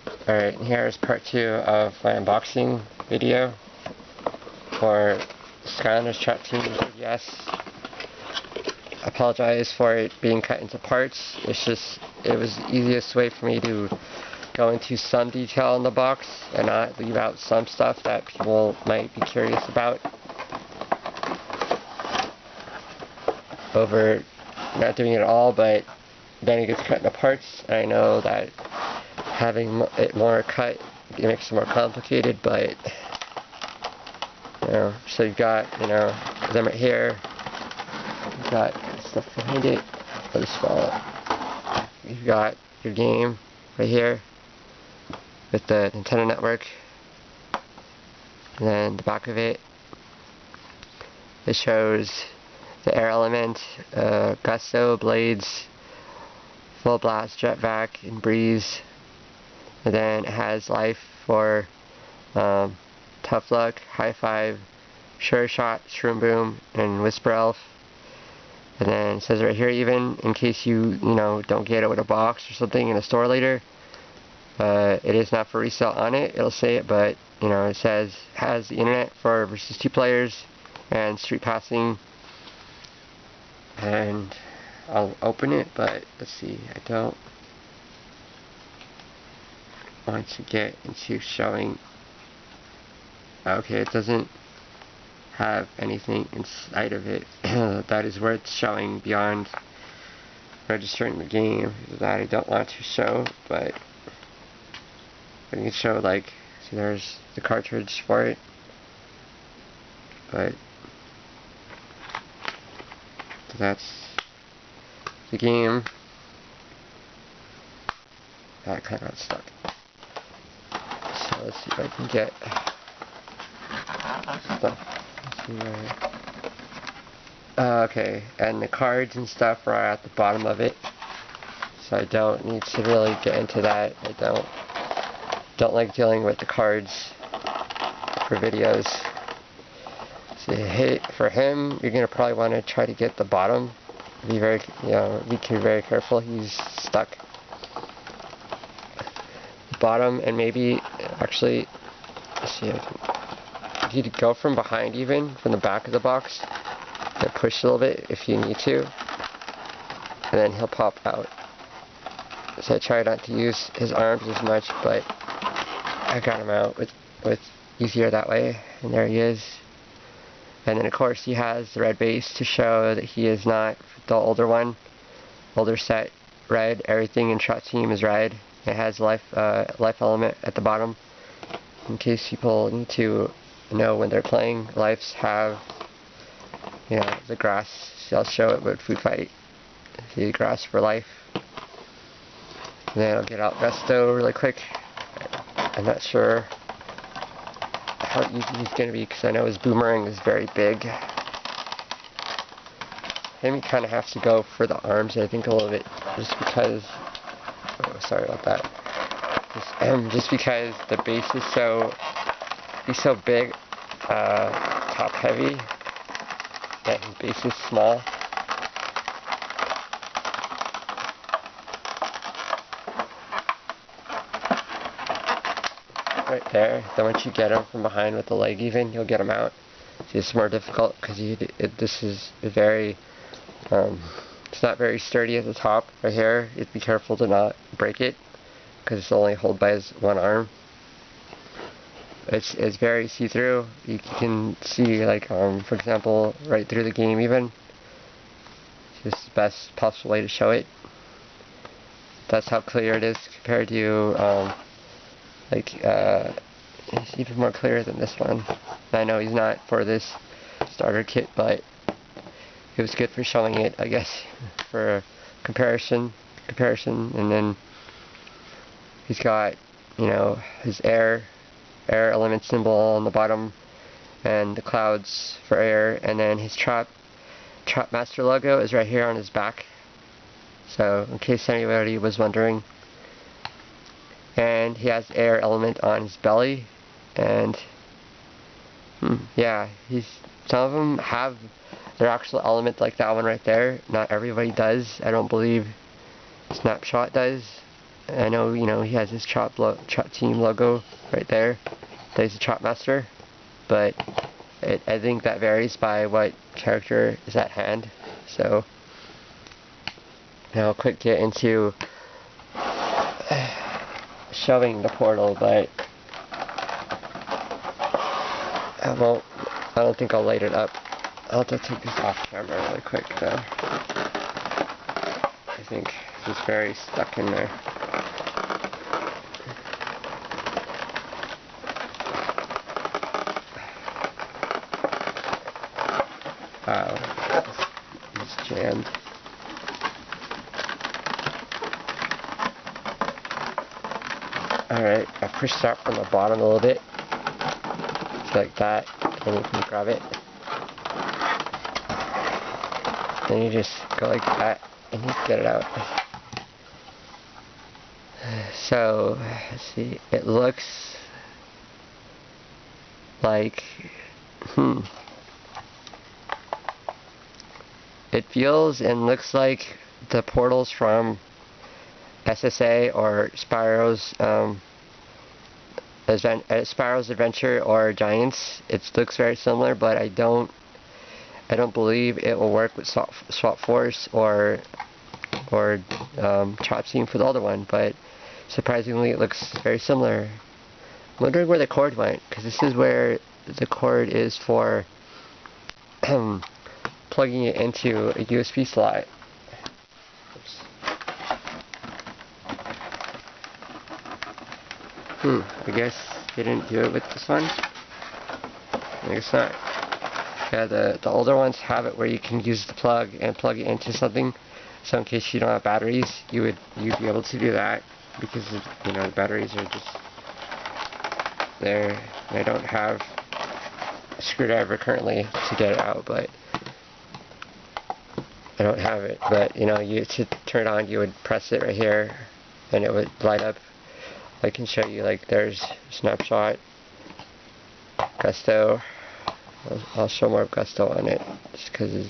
Alright, here's part 2 of my unboxing video for Skylanders Trap Team. Yes, I apologize for it being cut into parts. It was the easiest way for me to go into some detail in the box and not leave out some stuff that people might be curious about over not doing it all, but then it gets cut into parts. I know that having it more cut, it makes it more complicated, but so you've got, them right here, you've got stuff behind it, let us fall. You've got your game right here with the Nintendo Network, and then the back of it shows the air element, gusto, blades, full blast, jetpack, and breeze. And then it has life for Tough Luck, High Five, Sure Shot, Shroom Boom, and Whisper Elf. And then it says right here, even in case you don't get it with a box or something in a store later, it is not for resale on it. It'll say it, but it says has the internet for versus 2 players and street passing. And I'll open it, but let's see, I don't want to get into showing. Okay, it doesn't have anything inside of it that is worth showing beyond registering the game that I don't want to show, but I can show, like, see, there's the cartridge for it, but that's the game. That kind of got stuck. So let's see if I can get stuff. Let's see where. Okay, and the cards and stuff are at the bottom of it, so I don't need to really get into that. I don't like dealing with the cards for videos. So hey, for him, you're gonna probably want to try to get the bottom. Be very, be very careful. He's stuck. Bottom, and maybe actually, let's see, if you go from behind, even from the back of the box, and push a little bit if you need to, and then he'll pop out. So I try not to use his arms as much, but I got him out with easier that way, and there he is. And then of course he has the red base to show that he is not the older set red. Everything in Trap Team is red. It has life element at the bottom in case people need to know when they're playing. Lives have, the grass. See, I'll show it with Food Fight. See, grass for life. And then I'll get out Gusto really quick. I'm not sure how easy he's going to be because I know his boomerang is very big. Maybe kind of have to go for the arms, I think, a little bit, just because. Oh, sorry about that. Just because the base is he's so big, top heavy, that his base is small. Right there. Then once you get him from behind with the leg even, you'll get him out. See, it's more difficult because this is very, it's not very sturdy at the top right here. You have to be careful to not break it because it's only held by his one arm. It's very see-through. You can see, like, for example, right through the game even. It's just the best possible way to show it. That's how clear it is compared to, it's even more clear than this one. I know he's not for this starter kit, but it was good for showing it, I guess, for comparison, and then he's got, his air element symbol on the bottom, and the clouds for air, and then his Trap Master logo is right here on his back, so in case anybody was wondering. And he has air element on his belly, and yeah, some of them have their actual element like that one right there. Not everybody does. I don't believe Snapshot does. I know, you know, he has his chop team logo right there. That he's a chop master, but I think that varies by what character is at hand. So now I'll quick get into showing the portal, but I don't think I'll light it up. I'll have to take this off camera really quick though. I think he's very stuck in there. Wow, he's jammed. Alright, I pushed it up from the bottom a little bit. Just like that, and you can grab it. Then you just go like that, and you get it out. So, let's see, it looks like, it feels and looks like the portals from SSA or Spyro's Spyro's Adventure or Giants. It looks very similar, but I don't believe it will work with Swap Force or Chop Team for the other one. But surprisingly, it looks very similar. I'm wondering where the cord went, because this is where the cord is for plugging it into a USB slot. Oops. I guess they didn't do it with this one. I guess not. Yeah, the older ones have it where you can use the plug and plug it into something. So in case you don't have batteries, you'd be able to do that, because you know, the batteries are just there. I don't have a screwdriver currently to get it out, but I don't have it. But you know, to turn it on, you would press it right here, and it would light up. I can show you, like, there's snapshot, gusto. I'll show more gusto on it, just because.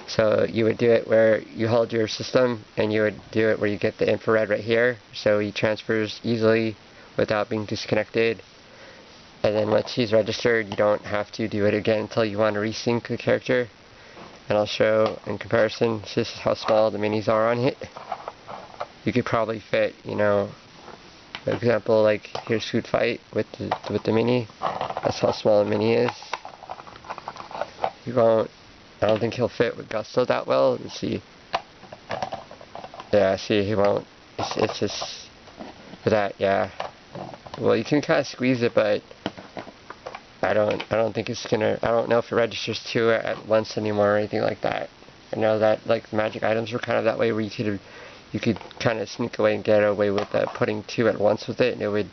So you would do it where you hold your system, and you would do it where you get the infrared right here, so he transfers easily without being disconnected. And then once he's registered, you don't have to do it again until you want to resync the character. And I'll show in comparison. So this is how small the minis are on it. You could probably fit, you know, for example, like here's Food Fight with the mini. That's how small the mini is. You won't. I don't think he'll fit with Gusto that well. Let's see. Yeah, see, he won't. It's just for that. Yeah. Well, you can kind of squeeze it, but I don't think it's gonna. I don't know if it registers two at once anymore or anything like that. I know that like the magic items were kind of that way, where you could kind of sneak away and get away with putting two at once with it, and it would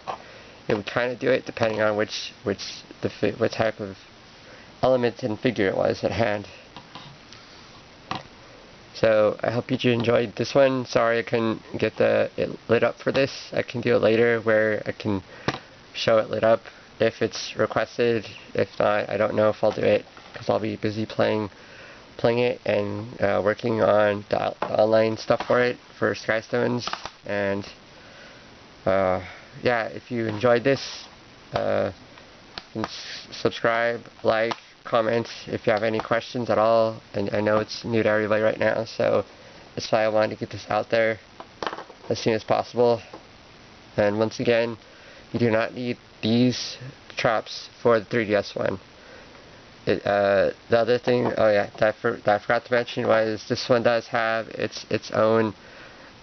kind of do it depending on what type of element and figure it was at hand. So I hope you enjoyed this one. Sorry I couldn't get it lit up for this. I can do it later where I can show it lit up if it's requested. If not, I don't know if I'll do it, because I'll be busy playing it and working on the online stuff for it, for Skystones. And yeah, if you enjoyed this, subscribe, like, comment if you have any questions at all. And I know it's new to everybody right now, so that's why I wanted to get this out there as soon as possible. And once again, you do not need these traps for the 3DS one. The other thing, oh yeah, that I forgot to mention was this one does have its own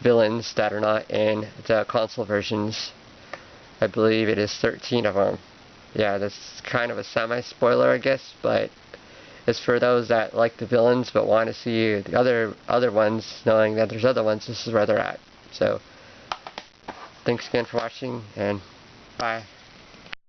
villains that are not in the console versions. I believe it is 13 of them. Yeah, that's kind of a semi-spoiler, I guess, but it's for those that like the villains but want to see the other ones, knowing that there's other ones. This is where they're at. So, thanks again for watching, and bye.